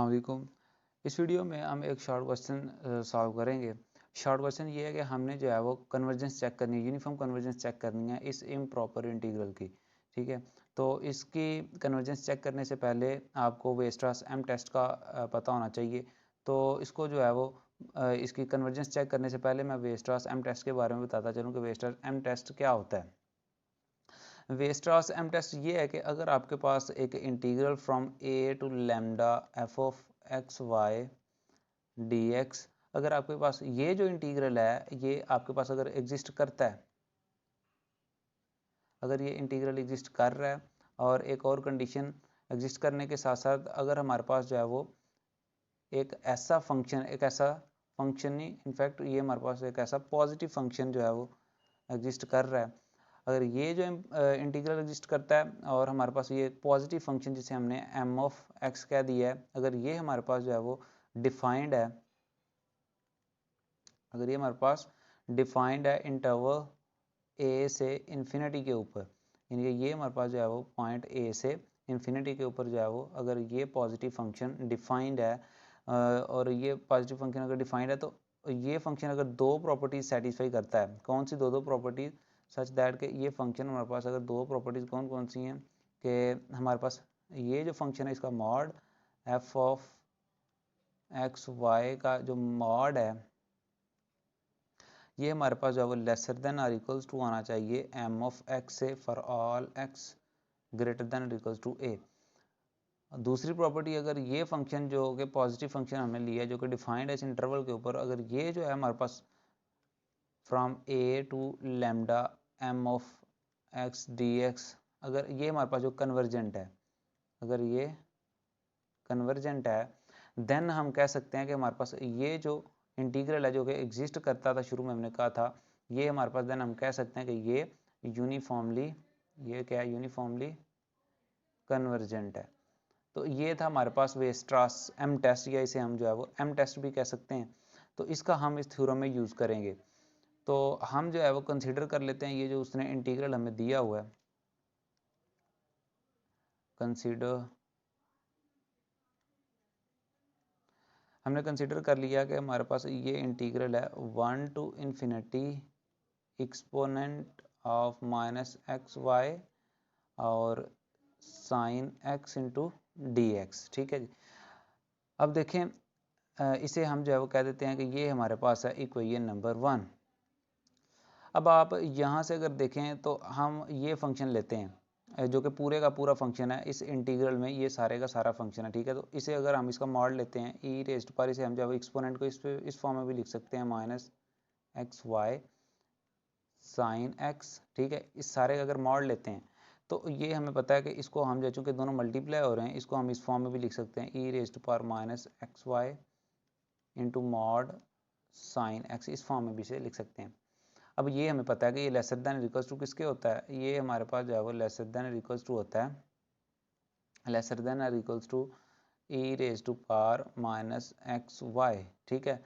वालेकुम। इस वीडियो में हम एक शॉर्ट क्वेश्चन सॉल्व करेंगे। शॉर्ट क्वेश्चन ये है कि हमने जो है वो कन्वर्जेंस चेक करनी है, यूनिफॉर्म कन्वर्जेंस चेक करनी है इस इम्प्रॉपर इंटीग्रल की। ठीक है, तो इसकी कन्वर्जेंस चेक करने से पहले आपको वेस्टर्स एम टेस्ट का पता होना चाहिए। तो इसको जो है वो इसकी कन्वर्जेंस चेक करने से पहले मैं वेस्टर्स एम टेस्ट के बारे में बताता चलूँ कि वेस्टर्स एम टेस्ट क्या होता है। वेस्टर्स एम टेस्ट ये है कि अगर आपके पास एक integral from A to lambda F of X Y D x, अगर आपके पास ये जो इंटीग्रल है ये आपके पास अगर एग्जिस्ट करता है, अगर ये इंटीग्रल एग्जिस्ट कर रहा है और एक और कंडीशन एग्जिस्ट करने के साथ साथ अगर हमारे पास जो है वो एक ऐसा फंक्शन नहीं, इनफैक्ट ये हमारे पास एक ऐसा पॉजिटिव फंक्शन जो है वो एग्जिस्ट कर रहा है। अगर ये जो इंटीग्रल एग्जिस्ट करता है और हमारे पास ये पॉजिटिव फंक्शन जिसे हमने एम ऑफ एक्स कह दिया है, अगर ये हमारे पास जो है वो डिफाइंड है, अगर ये हमारे पास डिफाइंड है इंटरवल ए से इन्फिनिटी के ऊपर, यानी कि ये हमारे पास जो है वो पॉइंट ए से इन्फिनिटी के ऊपर जो है वो अगर ये पॉजिटिव फंक्शन डिफाइंड है और ये पॉजिटिव फंक्शन अगर डिफाइंड है तो ये फंक्शन अगर दो प्रॉपर्टीज सेटिस्फाई करता है, कौन सी दो प्रॉपर्टीज, सच दैट कि ये फंक्शन हमारे पास अगर दो प्रॉपर्टीज कौन कौन सी हैं कि हमारे पास ये जो फंक्शन है इसका mod F of X Y का जो मॉड है ये हमारे पास जो है वो लेसर देन और इक्वल्स टू आना चाहिए एम ऑफ एक्स से for all x greater than और इक्वल्स टू ए। दूसरी प्रॉपर्टी, अगर ये फंक्शन जो कि पॉजिटिव फंक्शन हमने लिया है जो कि डिफाइंड है इस इंटरवल के ऊपर, अगर ये जो है हमारे पास from A to lambda M of x d x, अगर ये हमारे पास जो कन्वर्जेंट है, अगर ये कन्वर्जेंट है देन हम कह सकते हैं कि हमारे पास ये जो इंटीग्रल है जो कि एग्जिस्ट करता था शुरू में हमने कहा था, ये हमारे पास देन हम कह सकते हैं कि ये यूनिफॉर्मली, ये क्या है, यूनिफॉर्मली कन्वर्जेंट है। तो ये था हमारे पास वेस्ट्रास एम टेस्ट, या इसे हम जो है वो एम टेस्ट भी कह सकते हैं। तो इसका हम इस थ्योरम में यूज़ करेंगे। तो हम जो है वो कंसीडर कर लेते हैं ये जो उसने इंटीग्रल हमें दिया हुआ है, कंसीडर, हमने कंसीडर कर लिया कि हमारे पास ये इंटीग्रल है 1 to infinity exponent of minus x y और sine x into d x. ठीक है जी, अब देखें इसे हम जो है वो कह देते हैं कि ये हमारे पास है इक्वेशन नंबर 1। अब आप यहाँ से अगर देखें तो हम ये फंक्शन लेते हैं जो कि पूरे का पूरा फंक्शन है इस इंटीग्रल में, ये सारे का सारा फंक्शन है। ठीक है, तो इसे अगर हम इसका मॉड लेते हैं ई रेस्ट पर, इसे हम जब एक्सपोनेंट को इस फॉर्म में भी लिख सकते हैं minus x Y sine X. ठीक है, इस सारे का अगर मॉड लेते हैं तो ये हमें पता है कि इसको हम जो चूँकि दोनों मल्टीप्लाई हो रहे हैं इसको हम इस फॉर्म में भी लिख सकते हैं ई रेस्ट पर minus x Y into mod sine X, इस फॉर्म में भी इसे लिख सकते हैं। अब ये हमें पता है कि ये लेसर देन इक्वल्स टू किसके होता है, ये हमारे पास जो है वो लेसर देन इक्वल्स टू होता है, lesser than equals to E raise to power minus x Y. ठीक है,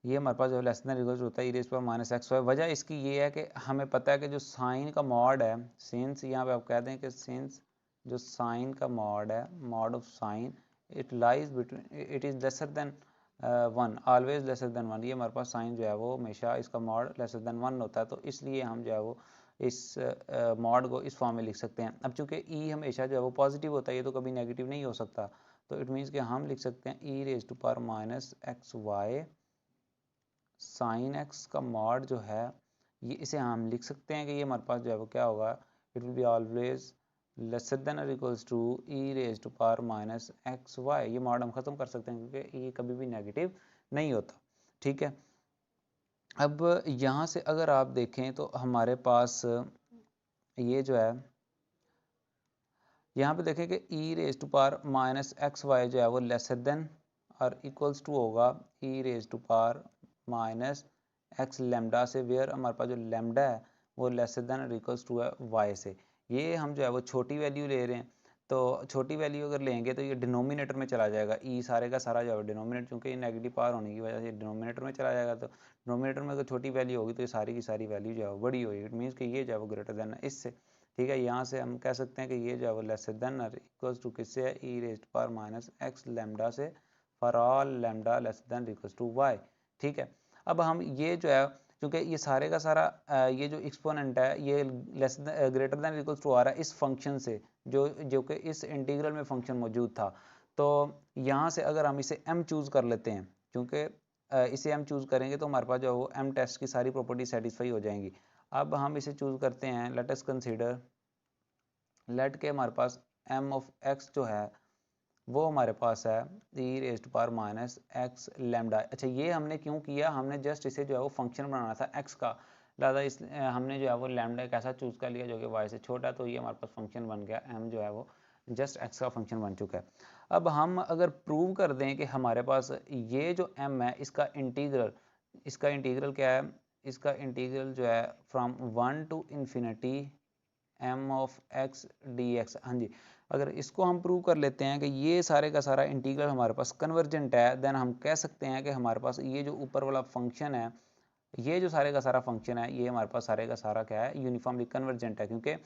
ये हमारे पास जो है लेस देन इक्वल्स होता है e raise power minus x y. वजह इसकी ये है कि हमें पता है कि जो साइन का मॉड है, सिंस यहाँ पे आप कह दें कि सिंस जो साइन का मॉड है, mod of sine, it lies between, it is lesser than 1, always lesser then 1। ये हमारे पास साइन जो है वो हमेशा इसका मॉड लेसर देन 1 होता है, तो इसलिए हम जो है वो इस मॉड को इस फॉर्म में लिख सकते हैं। अब चूंकि ई हमेशा जो है वो पॉजिटिव होता है, ये तो कभी नेगेटिव नहीं हो सकता, तो इट मीन्स कि हम लिख सकते हैं e raise to power minus x Y sine x का मॉड जो है ये, इसे हम लिख सकते हैं कि ये हमारे पास जो है वो क्या होगा, it will be always lesser than और equals to E raise to power minus x y. ये मॉड हम खत्म कर सकते हैं क्योंकि ये कभी भी नेगेटिव नहीं होता। ठीक है, अब यहाँ से अगर आप देखें तो हमारे पास ये जो है यहाँ पे देखें कि e raise to power minus x y जो है वो लेसर देन और इक्वल्स टू होगा e raise to power minus x lambda से, वेयर हमारे पास जो लेमडा है वो लेसर देन और इक्वल्स टू है वाई से। ये हम जो है वो छोटी वैल्यू ले रहे हैं, तो छोटी वैल्यू अगर लेंगे तो ये डिनोमिनेटर में चला जाएगा, ई सारे का सारा जो है डिनोमिनेटर, चूँकि नेगेटिव पावर होने की वजह से डिनोमिनेटर में चला जाएगा, तो डिनोमिनेटर में अगर छोटी वैल्यू होगी तो ये सारी की सारी वैल्यू जो है वो बड़ी होगी, इट मीन्स कि ये जो है वो ग्रेटर देन है इससे। ठीक है। यहाँ से हम कह सकते हैं कि ये जो है वो लेसर देन और इक्वल्स टू किससे है, e raised power minus x lambda से, for all lambda less than equals to y. ठीक है। अब हम ये जो है, क्योंकि ये सारे का सारा ये जो एक्सपोनेंट है ये less greater than equals to आ रहा है इस फंक्शन से, जो कि इस इंटीग्रल में फंक्शन मौजूद था। तो यहाँ से अगर हम इसे m चूज़ कर लेते हैं, क्योंकि इसे m चूज़ करेंगे तो हमारे पास जो है वो m टेस्ट की सारी प्रॉपर्टी सेटिस्फाई हो जाएंगी। अब हम इसे चूज़ करते हैं, लेट अस कंसीडर, लेट के हमारे पास m ऑफ x जो है वो हमारे पास है e raised power minus x lambda. अच्छा, ये हमने क्यों किया, हमने जस्ट इसे जो है वो फंक्शन बनाना था x का, लिहाजा इस हमने जो है वो लैम्डा एक ऐसा चूज़ कर लिया जो कि y से छोटा, तो ये हमारे पास फंक्शन बन गया, m जो है वो जस्ट x का फंक्शन बन चुका है। अब हम अगर प्रूव कर दें कि हमारे पास ये जो m है इसका इंटीग्रल क्या है, इसका इंटीग्रल जो है from 1 to infinity m of x dx। हाँ जी, अगर इसको हम प्रूव कर लेते हैं कि ये सारे का सारा इंटीग्रल हमारे पास कन्वर्जेंट है, देन हम कह सकते हैं कि हमारे पास ये जो ऊपर वाला फंक्शन है, ये जो सारे का सारा फंक्शन है, ये हमारे पास सारे का सारा क्या है, यूनिफॉर्मली कन्वर्जेंट है। क्योंकि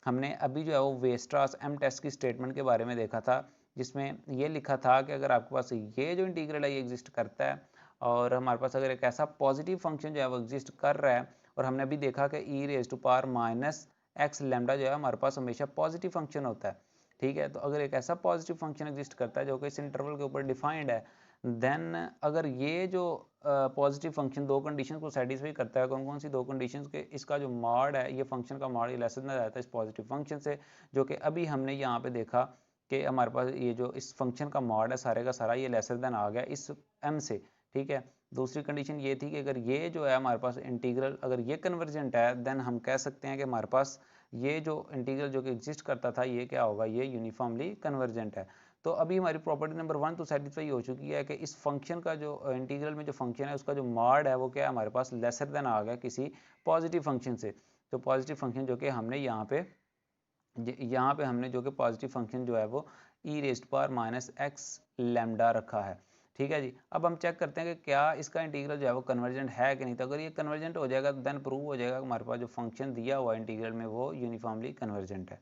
हमने अभी जो है वो वेस्ट्रास एम टेस्ट की स्टेटमेंट के बारे में देखा था, जिसमें ये लिखा था कि अगर आपके पास ये जो इंटीग्रल है ये एग्जिस्ट करता है, और हमारे पास अगर एक ऐसा पॉजिटिव फंक्शन जो है वो एग्जिस्ट कर रहा है, और हमने अभी देखा कि E raise to power minus x lambda जो है हमारे पास हमेशा पॉजिटिव फंक्शन होता है। ठीक है, तो अगर एक ऐसा पॉजिटिव फंक्शन एग्जिस्ट करता है जो कि इस इंटरवल के ऊपर डिफाइंड है, देन अगर ये जो पॉजिटिव फंक्शन दो कंडीशन को सेटिस्फाई करता है, कौन कौन सी दो कंडीशन के, इसका जो मॉड है, ये फंक्शन का मॉड, ये लेस देन जाता है इस पॉजिटिव फंक्शन से, जो कि अभी हमने यहाँ पे देखा कि हमारे पास ये जो इस फंक्शन का मॉड है सारे का सारा ये लेसर देन आ गया इस m से। ठीक है, दूसरी कंडीशन ये थी कि अगर ये जो है हमारे पास इंटीग्रल अगर ये कन्वर्जेंट है, देन हम कह सकते हैं कि हमारे पास ये जो इंटीग्रल जो कि एग्जिस्ट करता था ये क्या होगा, ये यूनिफॉर्मली कन्वर्जेंट है। तो अभी हमारी प्रॉपर्टी नंबर 1 तो सेटिस्फाई हो चुकी है कि इस फंक्शन का जो इंटीग्रल में जो फंक्शन है उसका जो मॉड है वो क्या है, हमारे पास लेसर देन आ गया किसी पॉजिटिव फंक्शन से। तो पॉजिटिव फंक्शन जो कि हमने यहाँ पे हमने जो कि पॉजिटिव फंक्शन जो है वो e raised power minus x lambda रखा है। ठीक है जी, अब हम चेक करते हैं कि क्या इसका इंटीग्रल जो है वो कन्वर्जेंट है कि नहीं। तो अगर ये कन्वर्जेंट हो जाएगा तो देन प्रूव हो जाएगा कि हमारे पास जो फंक्शन दिया हुआ इंटीग्रल में वो यूनिफॉर्मली कन्वर्जेंट है।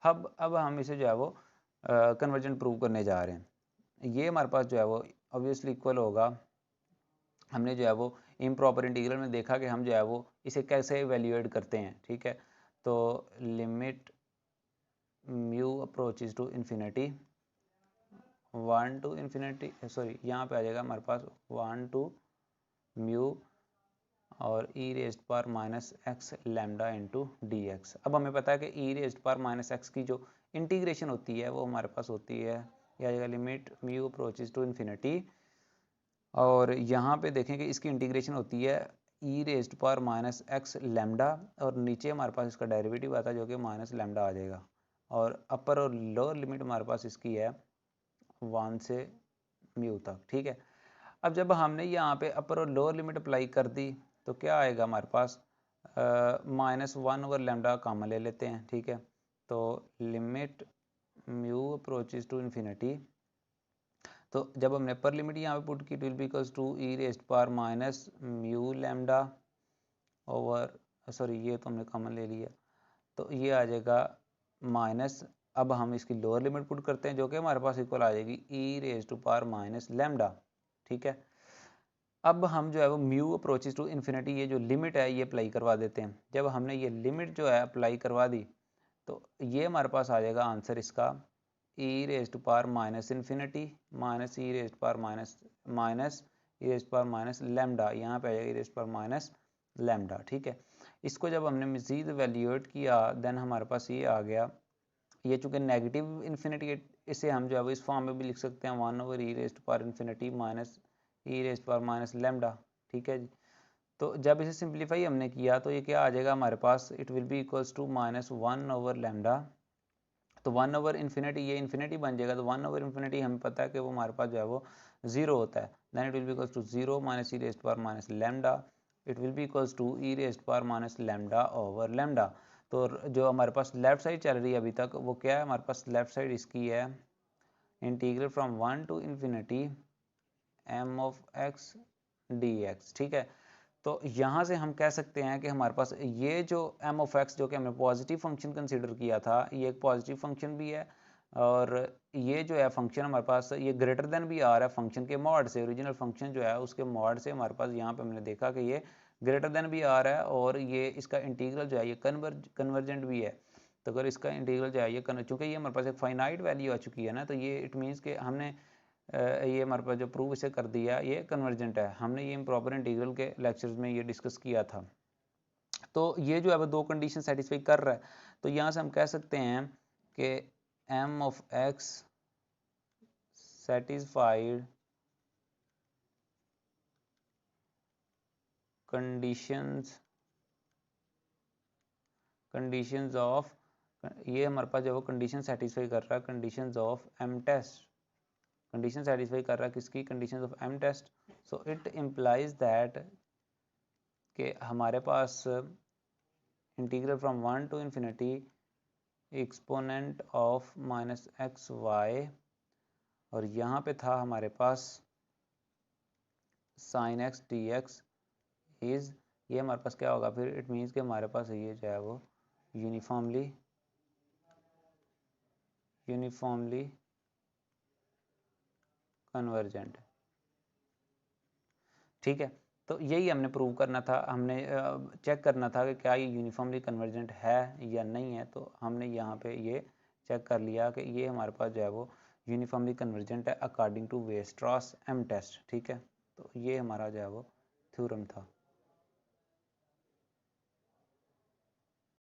अब हम इसे जो है वो कन्वर्जेंट प्रूव करने जा रहे हैं। ये हमारे पास जो है वो ऑब्वियसली इक्वल होगा, हमने जो है वो इम्प्रॉपर इंटीग्रल में देखा कि हम जो है वो इसे कैसे इवेल्यूएट करते हैं। ठीक है, तो limit mu approaches to infinity 1 to infinity, sorry यहाँ पे आ जाएगा हमारे पास 1 टू म्यू और e raised power minus x lambda into d x. अब हमें पता है कि e raised power minus x की जो इंटीग्रेशन होती है वो हमारे पास होती है, यह आ जाएगा limit mu approaches to infinity, और यहाँ पे देखें कि इसकी इंटीग्रेशन होती है e raised power minus x lambda, और नीचे हमारे पास इसका डेरिवेटिव आता है जो कि माइनस लैम्डा आ जाएगा, और अपर और लोअर लिमिट हमारे पास इसकी है 1 से म्यू तक। ठीक है, अब जब हमने यहाँ पे अपर और लोअर लिमिट अप्लाई कर दी तो क्या आएगा हमारे पास, -1 ओवर लैम्डा कॉमन ले लेते हैं। ठीक है, तो limit mu approaches to infinity, तो जब हमने अपर लिमिट यहाँ पे पुट की, it will be equals to E raised power minus mu lambda over, sorry ये तो हमने कॉमन ले लिया, तो ये आ जाएगा माइनस, अब हम इसकी लोअर लिमिट पुट करते हैं जो कि हमारे पास इक्वल आ जाएगी E raise to power minus lambda. ठीक है, अब हम जो है वो म्यू अप्रोचेज टू इन्फिनिटी, ये जो लिमिट है ये अप्लाई करवा देते हैं। जब हमने ये लिमिट जो है अप्लाई करवा दी तो ये हमारे पास आ जाएगा आंसर इसका E raise to power minus infinity minus E raise to power minus E raise to power minus lambda, यहाँ पे आ जाएगा E raise to power minus lambda. ठीक है, इसको जब हमने मज़ीद वैल्यूएट किया देन हमारे पास ये आ गया, ये चूँकि नेगेटिव इन्फिनिटी, इसे हम जो है वो इस फॉर्म में भी लिख सकते हैं 1 over E raise to power infinity minus E raise to power minus lambda. ठीक है जी, तो जब इसे सिंप्लीफाई हमने किया तो ये क्या आ जाएगा हमारे पास, it will be equals to -1 over lambda, तो 1 ओवर इन्फिनिटी ये इन्फिनिटी बन जाएगा, तो 1 ओवर इन्फिनिटी हमें पता है कि वो हमारे पास जो है वो 0 होता है, then it will be equals to 0 minus E raise to power minus lambda, it will be equals to E raise to power minus lambda over lambda. तो जो हमारे पास लेफ्ट साइड चल रही है अभी तक वो क्या है, हमारे पास लेफ्ट साइड इसकी है integral from 1 to infinity m of x dx। ठीक है, तो यहाँ से हम कह सकते हैं कि हमारे पास ये जो एम ऑफ एक्स जो कि हमने पॉजिटिव फंक्शन कंसीडर किया था, ये एक पॉजिटिव फंक्शन भी है, और ये जो है फंक्शन हमारे पास ये ग्रेटर देन भी आ रहा है फंक्शन के मॉड से, ओरिजिनल फंक्शन जो है उसके मॉड से हमारे पास यहाँ पे हमने देखा कि ये ग्रेटर देन भी आ रहा है, और ये इसका इंटीग्रल जो है ये कन्वर्जेंट भी है। तो अगर इसका इंटीग्रल जो है ये चूँकि ये हमारे पास एक फाइनाइट वैल्यू आ चुकी है ना, तो ये इट मीन्स कि हमने ये हमारे पास जो प्रूव इसे कर दिया ये कन्वर्जेंट है। हमने ये इम्प्रॉपर इंटीग्रल के लेक्चर्स में ये डिस्कस किया था। तो ये जो है वो दो कंडीशन सेटिस्फाई कर रहा है, तो यहाँ से हम कह सकते हैं कि M of x satisfied conditions of, ये हमारे पास जो कंडीशन सेटिस्फाई कर रहा है conditions of M test, condition satisfy कर रहा है किसकी, conditions of M test. So it implies that कि हमारे पास integral from 1 to infinity exponent of minus x y, और यहाँ पे था हमारे पास sine x d x is, ये हमारे पास क्या होगा फिर, इट मीन्स कि हमारे पास ये जो है वो यूनिफॉर्मली कन्वर्जेंट, ठीक है। तो यही हमने प्रूव करना था, हमने चेक करना था कि क्या ये यूनिफॉर्मली कन्वर्जेंट है या नहीं है। तो हमने यहाँ पे ये चेक कर लिया कि ये हमारे पास जो है वो यूनिफॉर्मली कन्वर्जेंट है अकॉर्डिंग टू वेस्ट्रॉस एम टेस्ट, ठीक है। तो ये हमारा जो है वो थ्योरम था।